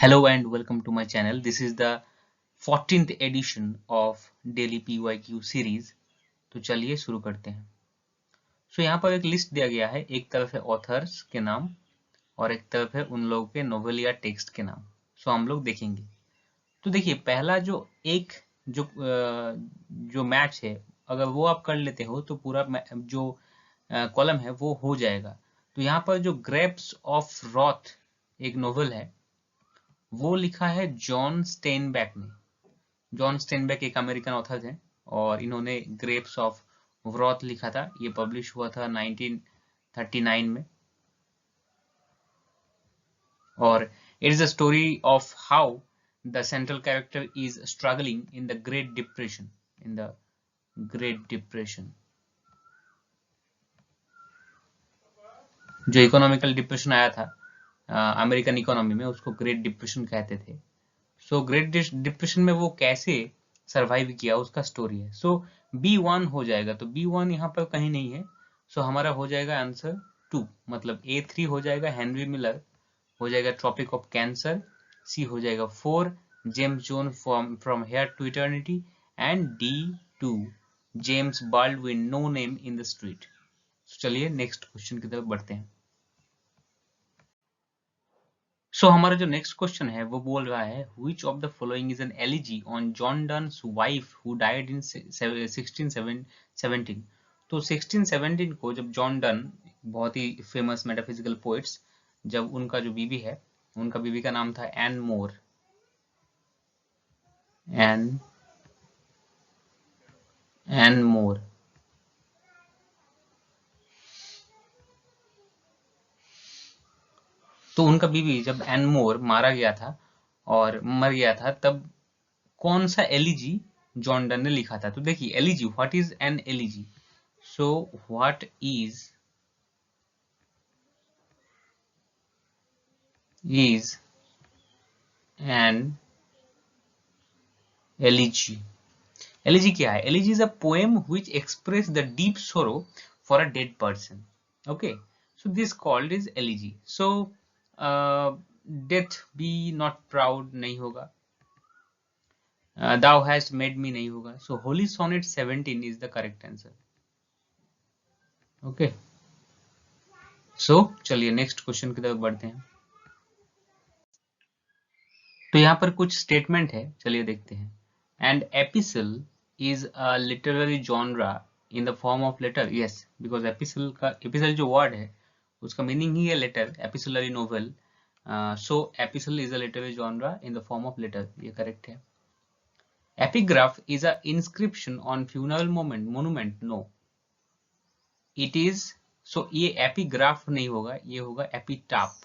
Hello and welcome to my channel. This is the 14th edition of Daily PYQ series. तो चलिए शुरू करते हैं। यहाँ पर एक लिस्ट दिया गया है, एक तरफ है ऑथर्स के नाम और एक तरफ है उन लोगों के नोवेल या टेक्स्ट के नाम। हम लोग देखेंगे। तो देखिए पहला जो मैच है, अगर वो आप कर लेते हो तो पूरा जो कॉलम है वो हो जाएगा। तो यहाँ पर जो ग्रेप्स ऑफ रॉथ एक नोवेल है, वो लिखा है जॉन स्टेनबैक ने। जॉन स्टेनबैक एक अमेरिकन ऑथर हैं और इन्होंने ग्रेप्स ऑफ व्रॉथ लिखा था। ये पब्लिश हुआ था 1939 में और it is a story of how the central character is struggling in the great depression. जो इकोनॉमिकल डिप्रेशन आया था अमेरिकन इकोनॉमी में, उसको ग्रेट डिप्रेशन कहते थे। ग्रेट डिप्रेशन में वो कैसे सरवाइव किया उसका स्टोरी है। B1 हो जाएगा। तो B1 यहाँ पर कहीं नहीं है। हमारा हो जाएगा आंसर 2, मतलब A3 हो जाएगा हेनरी मिलर, हो जाएगा ट्रॉपिक ऑफ कैंसर, C हो जाएगा 4 James Jones from here to eternity and D2 James Baldwin no name in the street. चलिए नेक्स्ट क्वेश्चन की तरफ बढ़ते हैं। हमारा जो नेक्स्ट क्वेश्चन है वो बोल रहा है which of the following is an elegy on John Donne's wife who died in 1617। तो 1617 को जब जॉन डन, बहुत ही फेमस मेटाफिजिकल पोइट्स, जब उनका जो बीवी है, उनका बीवी का नाम था एन मोर। एन मोर तो उनका बीवी जब एन मोर मारा गया था और मर गया था, तब कौन सा एलिजी जॉन डन ने लिखा था। तो देखिए elegy, what is an elegy? What is an elegy? Elegy क्या है? Elegy is a poem which express the deep sorrow for a dead person. Okay, this called is elegy. Death be not proud नहीं होगा, thou hast made me नहीं होगा। Holy Sonnet 17 is the correct answer. Okay, चलिए next question की तरफ बढ़ते हैं। तो यहाँ पर कुछ स्टेटमेंट है, चलिए देखते हैं। And epistle is a literary genre in the form of letter. Yes, because epistle जो वर्ड है उसका मीनिंग ही है letter, epistolary novel. Epistle is a literary genre in the form of letter, ये करेक्ट है। Epigraph is a inscription on funeral monument. No, it is, ये epigraph नहीं होगा, ये होगा एपिटाप।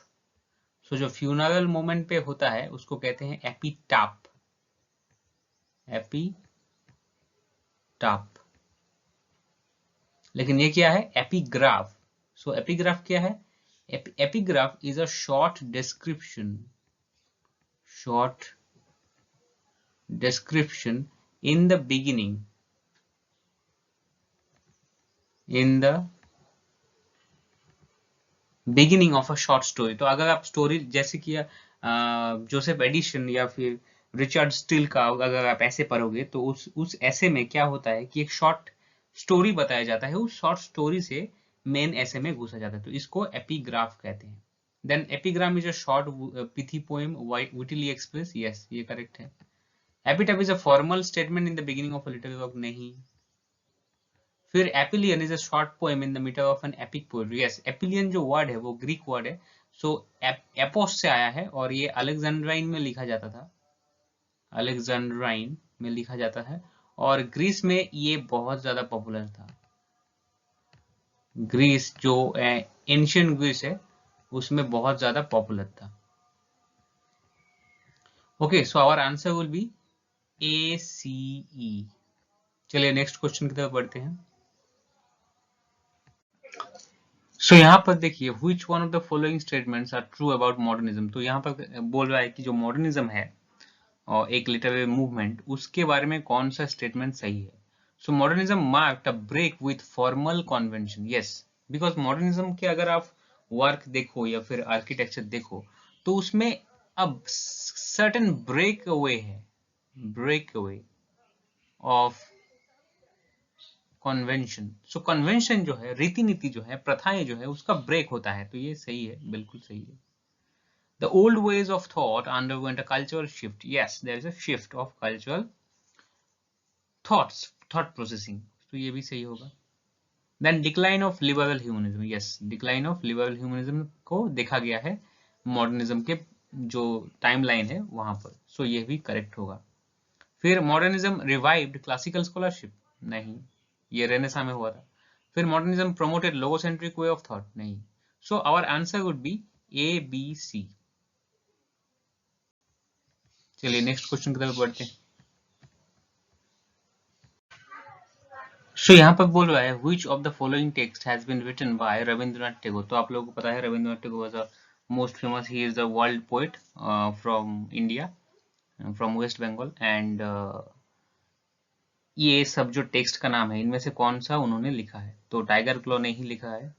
जो फ्यूनरल मोमेंट पे होता है उसको कहते हैं एपिटाप। एपिटाप। लेकिन ये क्या है? एपिग्राफ। एपिग्राफ क्या है? Epigraph is a short description in the beginning of a short story। तो अगर आप स्टोरी जैसे कि जोसेफ एडिशन या फिर रिचर्ड स्टील का अगर आप ऐसे पढ़ोगे, तो उस ऐसे में क्या होता है कि एक शॉर्ट स्टोरी बताया जाता है, उस शॉर्ट स्टोरी से मेन ऐसे में घुसा जाता है, तो इसको एपिग्राफ कहते हैं। Then epigram is a short pithy poem wittily express. Yes, ये करेक्ट है। Epitaph is a formal statement in the beginning of a literary work. नहीं। फिर epyllion is a short poem in the middle of an epic poetry. Yes, epyllion जो word है वो Greek word है, एपोस से आया है और ये अलेक्जेंड्राइन में लिखा जाता था। अलेक्जेंड्राइन में लिखा जाता है और ग्रीस में ये बहुत ज्यादा पॉपुलर था। ग्रीस जो एंशियंट ग्रीस है उसमें बहुत ज्यादा पॉपुलर था। Okay, our answer will be ACE। चलिए नेक्स्ट क्वेश्चन की तरफ बढ़ते हैं। यहाँ पर देखिए which one of the following statements are true about modernism। तो यहाँ पर बोल रहा है कि जो मॉडर्निज्म है और एक लिटरेरी मूवमेंट, उसके बारे में कौन सा स्टेटमेंट सही है। Modernism marked a break with formal convention. Yes, because modernism के अगर आप वर्क देखो या फिर आर्किटेक्चर देखो, तो उसमें अब सर्टेन ब्रेक अवे है, break away of convention. So convention जो है, रीति नीति जो है, प्रथाएं जो है, उसका ब्रेक होता है। तो ये सही है, बिल्कुल सही है। The old ways of thought underwent a cultural shift. Yes, there is a shift of cultural thoughts, thought processing. तो ये भी सही होगा। Then decline of liberal humanism. Yes, decline of liberal humanism को देखा गया है मॉडर्निज्म के जो टाइमलाइन है वहां पर। सो ये भी करेक्ट होगा। फिर मॉडर्निज्म रिवाइव्ड क्लासिकल स्कॉलरशिप, नहीं, ये रेनेसां में हुआ था। फिर modernism promoted logocentric way of thought, नहीं। So our answer would be A B C. चलिए नेक्स्ट क्वेश्चन की तरफ बढ़ते हैं। सो यहाँ पर बोल रहा है which of the following text has been written by Rabindranath Tagore. तो आप लोगों को पता है Rabindranath Tagore was a most famous, he is the world poet from India, from West Bengal, and ये सब जो टेक्स्ट का नाम है इनमें से कौन सा उन्होंने लिखा है? तो टाइगर क्लॉ ने ही लिखा है,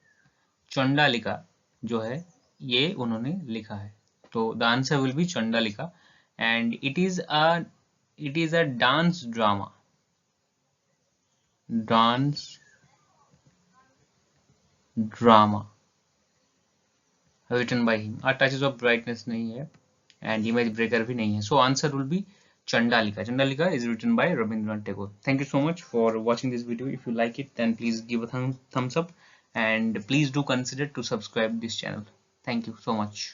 चंडालिका जो है ये उन्होंने लिखा है। तो the answer will be Chandalika, and it is a dance drama, dance drama written by him. Touches of brightness नहीं है and image breaker भी नहीं है. So answer will be Chandalika. Chandalika is written by Rabindranath Tagore. Thank you so much for watching this video. If you like it, then please give a thumbs up, and please do consider to subscribe this channel. Thank you so much.